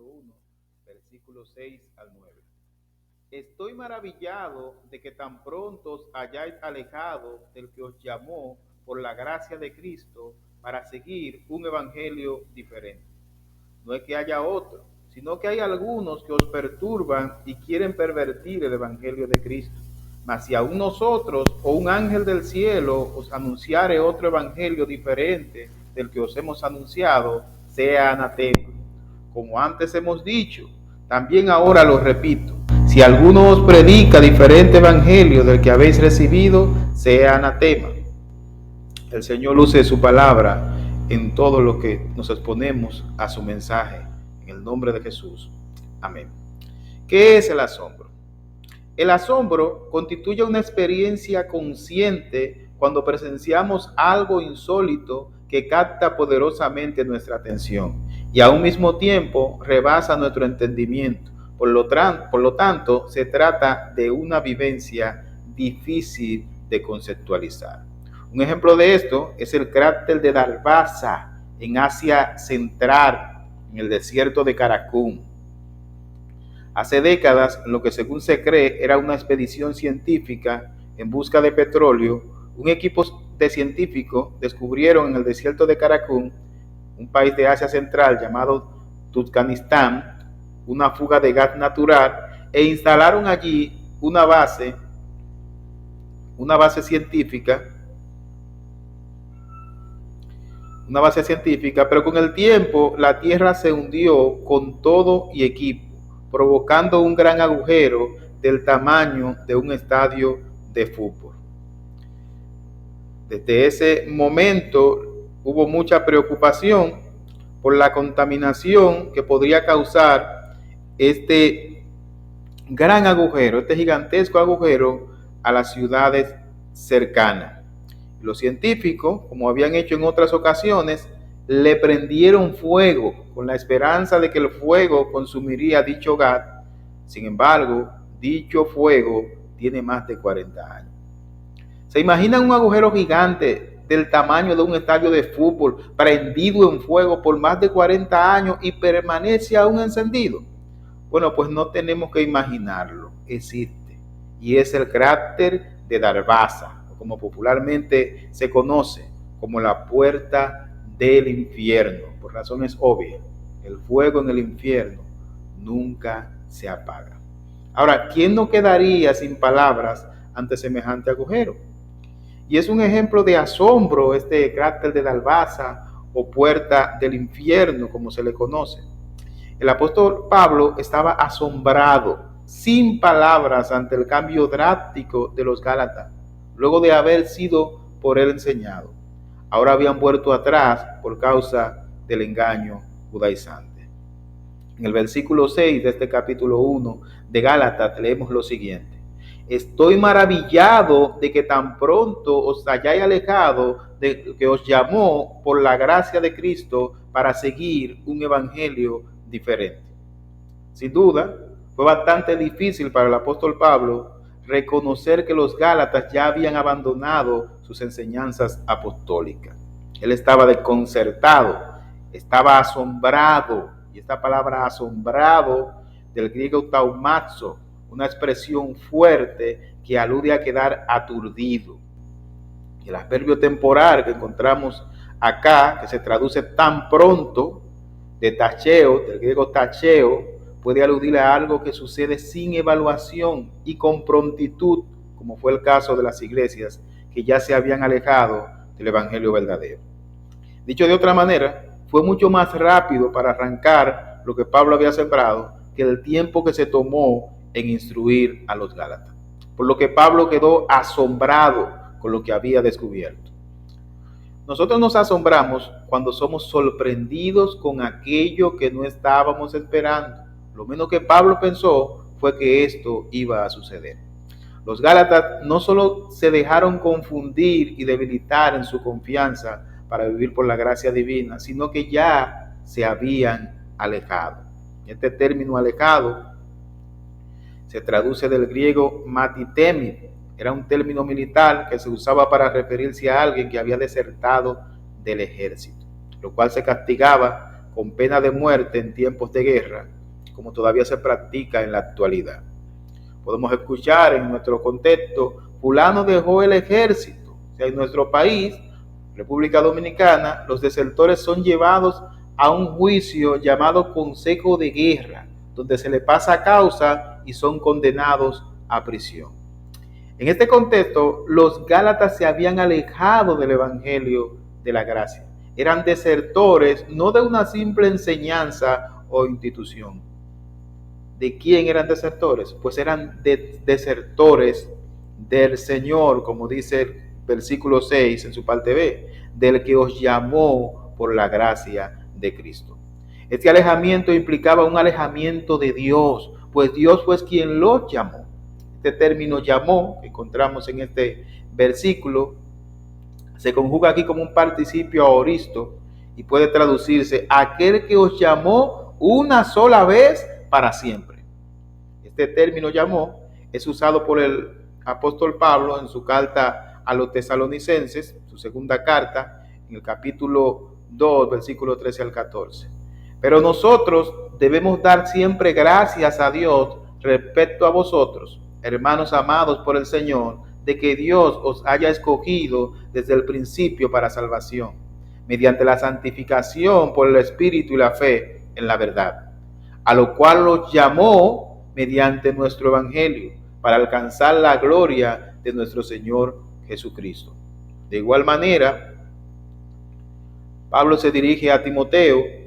capítulo 1, versículos 6 al 9. Estoy maravillado de que tan pronto os hayáis alejado del que os llamó por la gracia de Cristo para seguir un evangelio diferente. No es que haya otro, sino que hay algunos que os perturban y quieren pervertir el evangelio de Cristo. Mas si aún nosotros o un ángel del cielo os anunciare otro evangelio diferente del que os hemos anunciado, sea anatema. Como antes hemos dicho, también ahora lo repito, si alguno os predica diferente evangelio del que habéis recibido, sea anatema. El Señor use su palabra en todo lo que nos exponemos a su mensaje. En el nombre de Jesús. Amén. ¿Qué es el asombro? El asombro constituye una experiencia consciente cuando presenciamos algo insólito que capta poderosamente nuestra atención y a un mismo tiempo rebasa nuestro entendimiento. Por lo tanto, se trata de una vivencia difícil de conceptualizar. Un ejemplo de esto es el cráter de Darvaza en Asia Central, en el desierto de Karakum. Hace décadas, lo que según se cree era una expedición científica en busca de petróleo, un equipo de científicos descubrieron en el desierto de Karakum, un país de Asia Central llamado Turkmenistán, una fuga de gas natural e instalaron allí una base científica, pero con el tiempo la tierra se hundió con todo y equipo, provocando un gran agujero del tamaño de un estadio de fútbol. Desde ese momento hubo mucha preocupación por la contaminación que podría causar este gran agujero, este gigantesco agujero a las ciudades cercanas. Los científicos, como habían hecho en otras ocasiones, le prendieron fuego con la esperanza de que el fuego consumiría dicho gas. Sin embargo, dicho fuego tiene más de 40 años. ¿Se imaginan un agujero gigante del tamaño de un estadio de fútbol prendido en fuego por más de 40 años y permanece aún encendido? Bueno, pues no tenemos que imaginarlo, existe. Y es el cráter de Darvaza, como popularmente se conoce como la puerta del infierno, por razones obvias. El fuego en el infierno nunca se apaga. Ahora, ¿quién no quedaría sin palabras ante semejante agujero? Y es un ejemplo de asombro este cráter de Darvaza o puerta del infierno, como se le conoce. El apóstol Pablo estaba asombrado, sin palabras, ante el cambio drástico de los Gálatas, luego de haber sido por él enseñado. Ahora habían vuelto atrás por causa del engaño judaizante. En el versículo 6 de este capítulo 1 de Gálatas leemos lo siguiente: estoy maravillado de que tan pronto os hayáis alejado de que os llamó por la gracia de Cristo para seguir un evangelio diferente. Sin duda, fue bastante difícil para el apóstol Pablo reconocer que los Gálatas ya habían abandonado sus enseñanzas apostólicas. Él estaba desconcertado, estaba asombrado, y esta palabra asombrado del griego taumazo, una expresión fuerte que alude a quedar aturdido. El adverbio temporal que encontramos acá, que se traduce tan pronto, de tacheo, del griego tacheo, puede aludir a algo que sucede sin evaluación y con prontitud, como fue el caso de las iglesias que ya se habían alejado del evangelio verdadero. Dicho de otra manera, fue mucho más rápido para arrancar lo que Pablo había sembrado que el tiempo que se tomó en instruir a los Gálatas. Por lo que Pablo quedó asombrado con lo que había descubierto. Nosotros nos asombramos cuando somos sorprendidos con aquello que no estábamos esperando. Lo menos que Pablo pensó fue que esto iba a suceder. Los Gálatas no solo se dejaron confundir y debilitar en su confianza para vivir por la gracia divina, sino que ya se habían alejado. Este término alejado se traduce del griego matitemi. Era un término militar que se usaba para referirse a alguien que había desertado del ejército, lo cual se castigaba con pena de muerte en tiempos de guerra, como todavía se practica en la actualidad. Podemos escuchar en nuestro contexto, fulano dejó el ejército. O sea, en nuestro país, República Dominicana, los desertores son llevados a un juicio llamado Consejo de Guerra, donde se le pasa causa y son condenados a prisión. En este contexto, los gálatas se habían alejado del evangelio de la gracia. Eran desertores no de una simple enseñanza o institución. ¿De quién eran desertores? Pues eran desertores del Señor, como dice el versículo 6 en su parte B, del que os llamó por la gracia de Cristo. Este alejamiento implicaba un alejamiento de Dios, pues Dios fue quien los llamó. Este término llamó, que encontramos en este versículo, se conjuga aquí como un participio aoristo y puede traducirse aquel que os llamó una sola vez para siempre. Este término llamó es usado por el apóstol Pablo en su carta a los tesalonicenses, su segunda carta, en el capítulo 2, versículo 13 al 14. Pero nosotros debemos dar siempre gracias a Dios respecto a vosotros, hermanos amados por el Señor, de que Dios os haya escogido desde el principio para salvación, mediante la santificación por el Espíritu y la fe en la verdad, a lo cual los llamó mediante nuestro Evangelio, para alcanzar la gloria de nuestro Señor Jesucristo. De igual manera, Pablo se dirige a Timoteo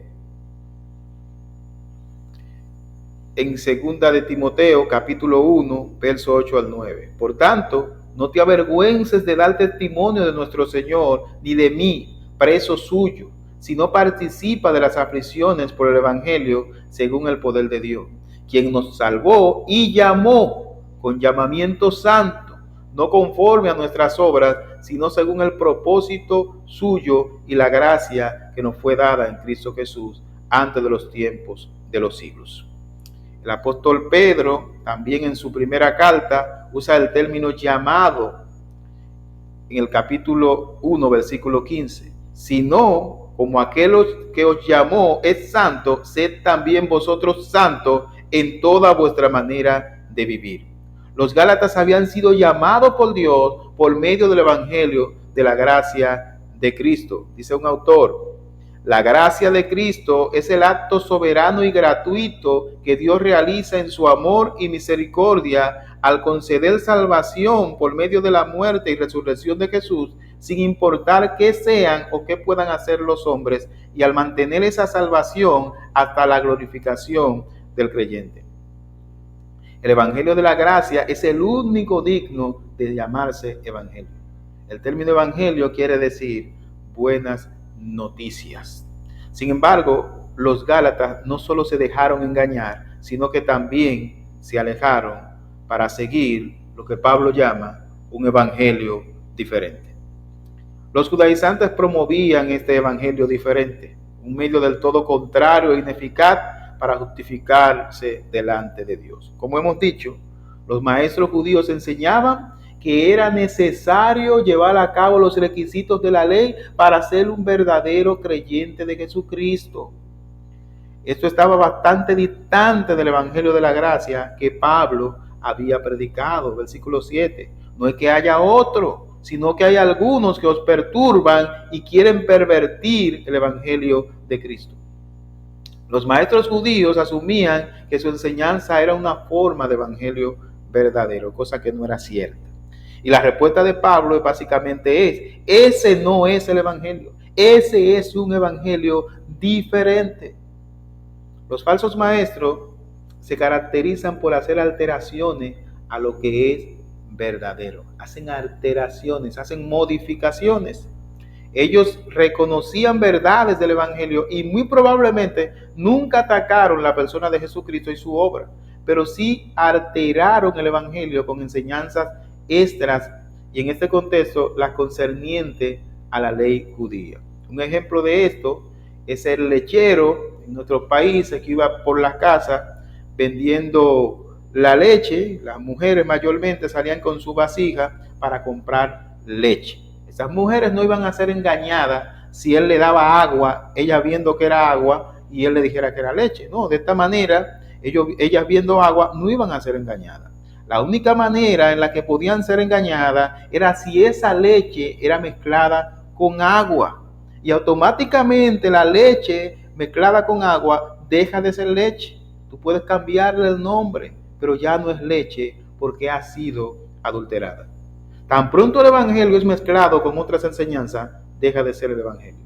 en 2 de Timoteo, capítulo 1, verso 8 al 9. Por tanto, no te avergüences de dar testimonio de nuestro Señor, ni de mí, preso suyo, sino participa de las aflicciones por el Evangelio según el poder de Dios, quien nos salvó y llamó con llamamiento santo, no conforme a nuestras obras, sino según el propósito suyo y la gracia que nos fue dada en Cristo Jesús antes de los tiempos de los siglos. El apóstol Pedro, también en su primera carta, usa el término llamado en el capítulo 1, versículo 15. Sino, como aquel que os llamó es santo, sed también vosotros santos en toda vuestra manera de vivir. Los gálatas habían sido llamados por Dios por medio del evangelio de la gracia de Cristo. Dice un autor, la gracia de Cristo es el acto soberano y gratuito que Dios realiza en su amor y misericordia al conceder salvación por medio de la muerte y resurrección de Jesús, sin importar qué sean o qué puedan hacer los hombres, y al mantener esa salvación hasta la glorificación del creyente. El evangelio de la gracia es el único digno de llamarse evangelio. El término evangelio quiere decir buenas noticias. Sin embargo, los gálatas no solo se dejaron engañar, sino que también se alejaron para seguir lo que Pablo llama un evangelio diferente. Los judaizantes promovían este evangelio diferente, un medio del todo contrario e ineficaz para justificarse delante de Dios. Como hemos dicho, los maestros judíos enseñaban que era necesario llevar a cabo los requisitos de la ley para ser un verdadero creyente de Jesucristo. Esto estaba bastante distante del evangelio de la gracia que Pablo había predicado. Versículo 7. No es que haya otro, sino que hay algunos que os perturban y quieren pervertir el evangelio de Cristo. Los maestros judíos asumían que su enseñanza era una forma de evangelio verdadero, cosa que no era cierta. Y la respuesta de Pablo básicamente ese no es el evangelio, ese es un evangelio diferente. Los falsos maestros se caracterizan por hacer alteraciones a lo que es verdadero. Hacen alteraciones, hacen modificaciones. Ellos reconocían verdades del evangelio y muy probablemente nunca atacaron la persona de Jesucristo y su obra, pero sí alteraron el evangelio con enseñanzas extras, y en este contexto las concernientes a la ley judía. Un ejemplo de esto es el lechero en nuestros países que iba por las casas vendiendo la leche. Las mujeres mayormente salían con su vasija para comprar leche. Esas mujeres no iban a ser engañadas si él le daba agua, ella viendo que era agua, y él le dijera que era leche. No, de esta manera, ellas viendo agua no iban a ser engañadas. La única manera en la que podían ser engañadas era si esa leche era mezclada con agua. Y automáticamente la leche mezclada con agua deja de ser leche. Tú puedes cambiarle el nombre, pero ya no es leche porque ha sido adulterada. Tan pronto el evangelio es mezclado con otras enseñanzas, deja de ser el evangelio.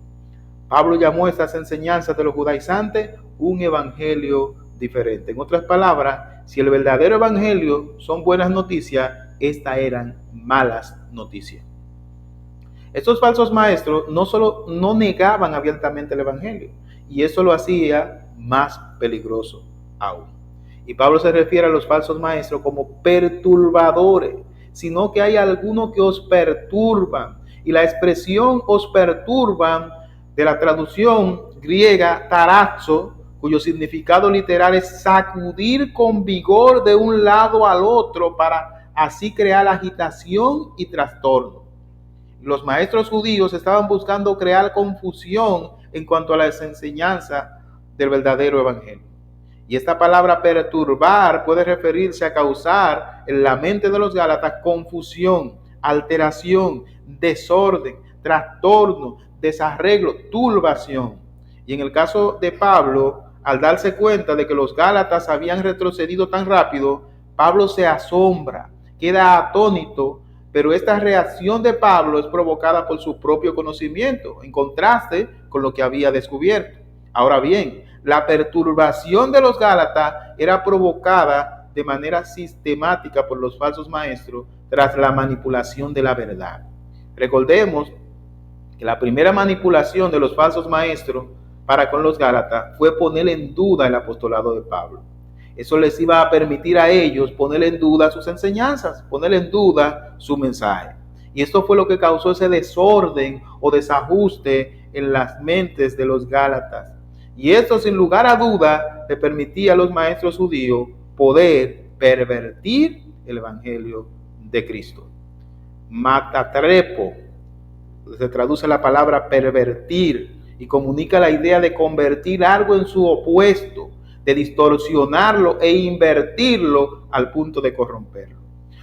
Pablo llamó a estas enseñanzas de los judaizantes un evangelio diferente. En otras palabras, si el verdadero evangelio son buenas noticias, estas eran malas noticias. Estos falsos maestros no solo no negaban abiertamente el evangelio, y eso lo hacía más peligroso aún. Y Pablo se refiere a los falsos maestros como perturbadores, sino que hay algunos que os perturban. Y la expresión os perturban de la traducción griega tarazo, cuyo significado literal es sacudir con vigor de un lado al otro para así crear agitación y trastorno. Los maestros judíos estaban buscando crear confusión en cuanto a las enseñanzas del verdadero evangelio. Y esta palabra perturbar puede referirse a causar en la mente de los gálatas confusión, alteración, desorden, trastorno, desarreglo, turbación. Y en el caso de Pablo, al darse cuenta de que los gálatas habían retrocedido tan rápido, Pablo se asombra, queda atónito, pero esta reacción de Pablo es provocada por su propio conocimiento, en contraste con lo que había descubierto. Ahora bien, la perturbación de los gálatas era provocada de manera sistemática por los falsos maestros tras la manipulación de la verdad. Recordemos que la primera manipulación de los falsos maestros para con los gálatas fue poner en duda el apostolado de Pablo. Eso les iba a permitir a ellos poner en duda sus enseñanzas, poner en duda su mensaje. Y esto fue lo que causó ese desorden o desajuste en las mentes de los gálatas. Y esto, sin lugar a duda, le permitía a los maestros judíos poder pervertir el evangelio de Cristo. Matatrepo, se traduce la palabra pervertir y comunica la idea de convertir algo en su opuesto, de distorsionarlo e invertirlo al punto de corromperlo.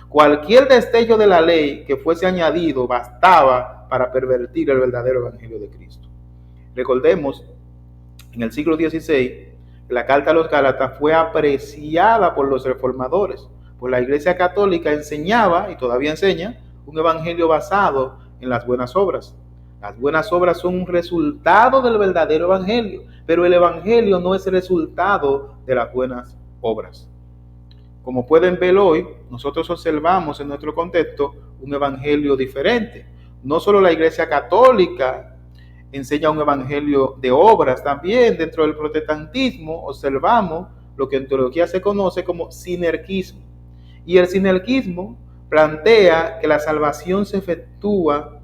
Cualquier destello de la ley que fuese añadido bastaba para pervertir el verdadero evangelio de Cristo. Recordemos, en el siglo XVI, la carta a los Gálatas fue apreciada por los reformadores, pues la Iglesia Católica enseñaba, y todavía enseña, un evangelio basado en las buenas obras. Las buenas obras son un resultado del verdadero evangelio, pero el evangelio no es el resultado de las buenas obras. Como pueden ver hoy, nosotros observamos en nuestro contexto un evangelio diferente. No solo la Iglesia Católica enseña un evangelio de obras, también dentro del protestantismo observamos lo que en teología se conoce como sinergismo. Y el sinergismo plantea que la salvación se efectúa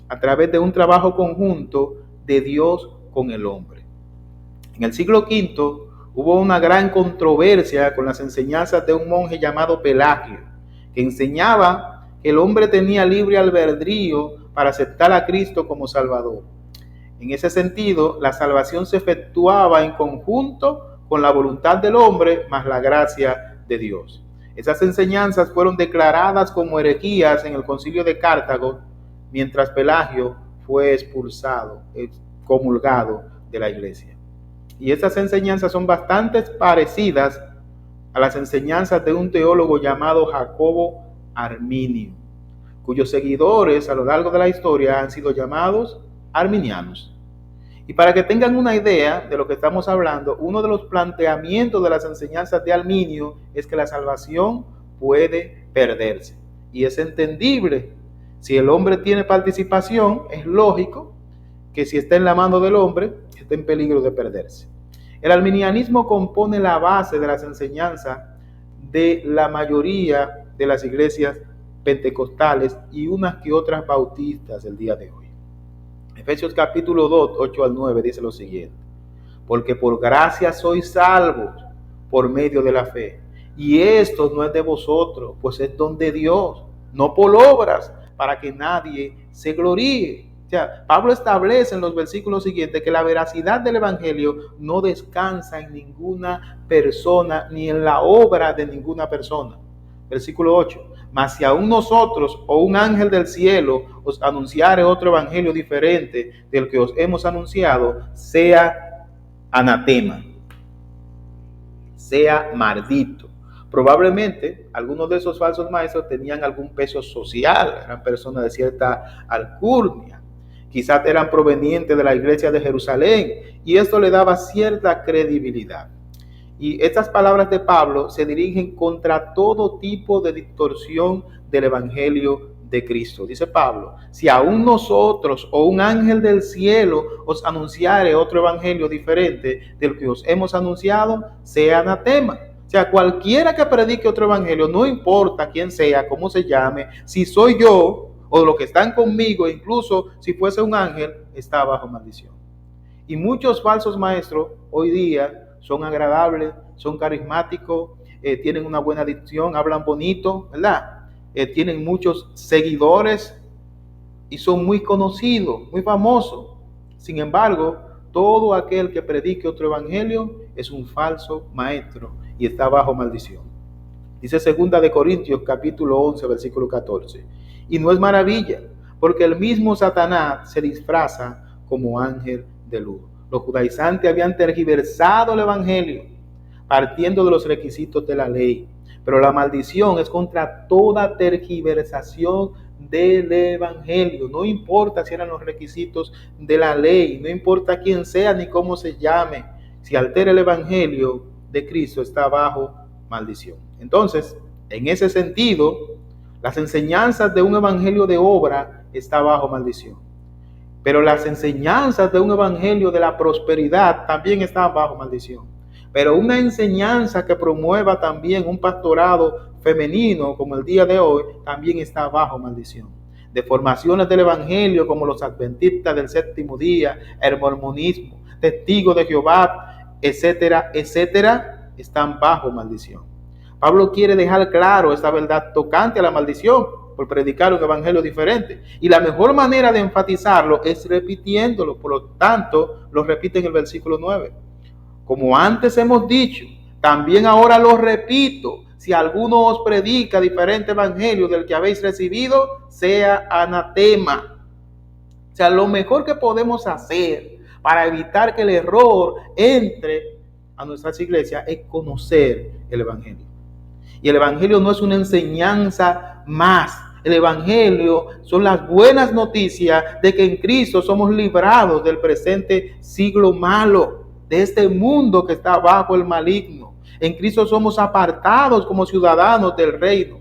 a través de un trabajo conjunto de Dios con el hombre. En el siglo V hubo una gran controversia con las enseñanzas de un monje llamado Pelagio, que enseñaba que el hombre tenía libre albedrío para aceptar a Cristo como Salvador. En ese sentido, la salvación se efectuaba en conjunto con la voluntad del hombre más la gracia de Dios. Esas enseñanzas fueron declaradas como herejías en el Concilio de Cartago, mientras Pelagio fue expulsado, excomulgado de la iglesia. Y estas enseñanzas son bastante parecidas a las enseñanzas de un teólogo llamado Jacobo Arminio, cuyos seguidores a lo largo de la historia han sido llamados arminianos. Y para que tengan una idea de lo que estamos hablando, uno de los planteamientos de las enseñanzas de Arminio es que la salvación puede perderse. Y es entendible. Si el hombre tiene participación, es lógico que si está en la mano del hombre, esté en peligro de perderse. El arminianismo compone la base de las enseñanzas de la mayoría de las iglesias pentecostales y unas que otras bautistas del día de hoy. Efesios capítulo 2, 8 al 9 dice lo siguiente: porque por gracia sois salvos por medio de la fe, y esto no es de vosotros, pues es don de Dios, no por obras, para que nadie se gloríe. sea, Pablo establece en los versículos siguientes que la veracidad del Evangelio no descansa en ninguna persona ni en la obra de ninguna persona. Versículo 8. Mas si aún nosotros o un ángel del cielo os anunciare otro evangelio diferente del que os hemos anunciado, sea anatema, sea maldito. Probablemente algunos de esos falsos maestros tenían algún peso social, eran personas de cierta alcurnia, quizás eran provenientes de la iglesia de Jerusalén, y esto le daba cierta credibilidad. Y estas palabras de Pablo se dirigen contra todo tipo de distorsión del evangelio de Cristo. Dice Pablo, si aún nosotros o un ángel del cielo os anunciare otro evangelio diferente del que os hemos anunciado, sea anatema. O sea, cualquiera que predique otro evangelio, no importa quién sea, cómo se llame, si soy yo o los que están conmigo, incluso si fuese un ángel, está bajo maldición. Y muchos falsos maestros hoy día son agradables, son carismáticos, tienen una buena dicción, hablan bonito, ¿verdad? Tienen muchos seguidores y son muy conocidos, muy famosos. Sin embargo, todo aquel que predique otro evangelio es un falso maestro y está bajo maldición. Dice 2 de Corintios capítulo 11, versículo 14. Y no es maravilla, porque el mismo Satanás se disfraza como ángel de luz. Los judaizantes habían tergiversado el evangelio, partiendo de los requisitos de la ley. Pero la maldición es contra toda tergiversación del evangelio. No importa si eran los requisitos de la ley, no importa quién sea ni cómo se llame. Si altera el evangelio de Cristo, está bajo maldición. Entonces, en ese sentido, las enseñanzas de un evangelio de obra están bajo maldición. Pero las enseñanzas de un evangelio de la prosperidad también están bajo maldición. Pero una enseñanza que promueva también un pastorado femenino, como el día de hoy, también está bajo maldición. Deformaciones del evangelio, como los adventistas del séptimo día, el mormonismo, testigos de Jehová, etcétera, etcétera, están bajo maldición. Pablo quiere dejar claro esta verdad tocante a la maldición por predicar un evangelio diferente. Y la mejor manera de enfatizarlo es repitiéndolo. Por lo tanto, lo repite en el versículo 9. Como antes hemos dicho, también ahora lo repito, si alguno os predica diferente evangelio del que habéis recibido, sea anatema. O sea, lo mejor que podemos hacer para evitar que el error entre a nuestras iglesias es conocer el evangelio. Y el evangelio no es una enseñanza más. El evangelio son las buenas noticias de que en Cristo somos librados del presente siglo malo, de este mundo que está bajo el maligno. En Cristo somos apartados como ciudadanos del reino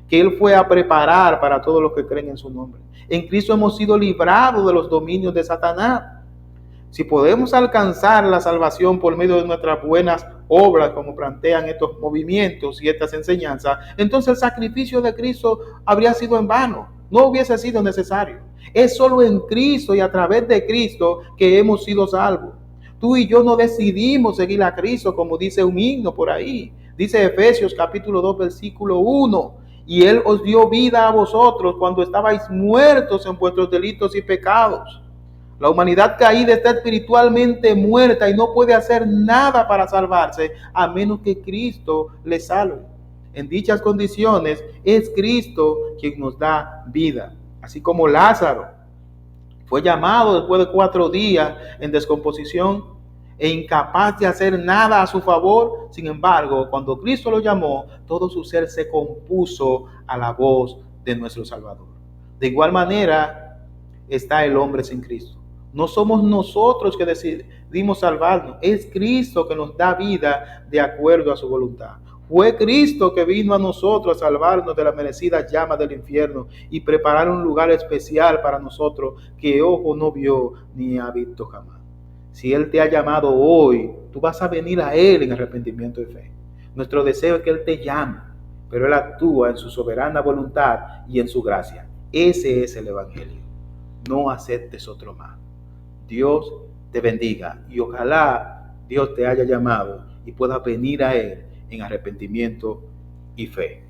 que Él fue a preparar para todos los que creen en su nombre. En Cristo hemos sido librados de los dominios de Satanás. Si podemos alcanzar la salvación por medio de nuestras buenas obras, como plantean estos movimientos y estas enseñanzas, entonces el sacrificio de Cristo habría sido en vano, no hubiese sido necesario. Es solo en Cristo y a través de Cristo que hemos sido salvos. Tú y yo no decidimos seguir a Cristo, como dice un himno por ahí. Dice Efesios capítulo 2, versículo 1. Y Él os dio vida a vosotros cuando estabais muertos en vuestros delitos y pecados. La humanidad caída está espiritualmente muerta y no puede hacer nada para salvarse a menos que Cristo le salve. En dichas condiciones es Cristo quien nos da vida. Así como Lázaro fue llamado después de 4 días en descomposición e incapaz de hacer nada a su favor. Sin embargo, cuando Cristo lo llamó, todo su ser se compuso a la voz de nuestro Salvador. De igual manera está el hombre sin Cristo. No somos nosotros que decidimos salvarnos, es Cristo que nos da vida de acuerdo a su voluntad. Fue Cristo que vino a nosotros a salvarnos de la merecida llama del infierno y preparar un lugar especial para nosotros que ojo no vio ni ha visto jamás. Si Él te ha llamado hoy, tú vas a venir a Él en arrepentimiento y fe. Nuestro deseo es que Él te llame, pero Él actúa en su soberana voluntad y en su gracia. Ese es el evangelio. No aceptes otro más. Dios te bendiga y ojalá Dios te haya llamado y puedas venir a Él en arrepentimiento y fe.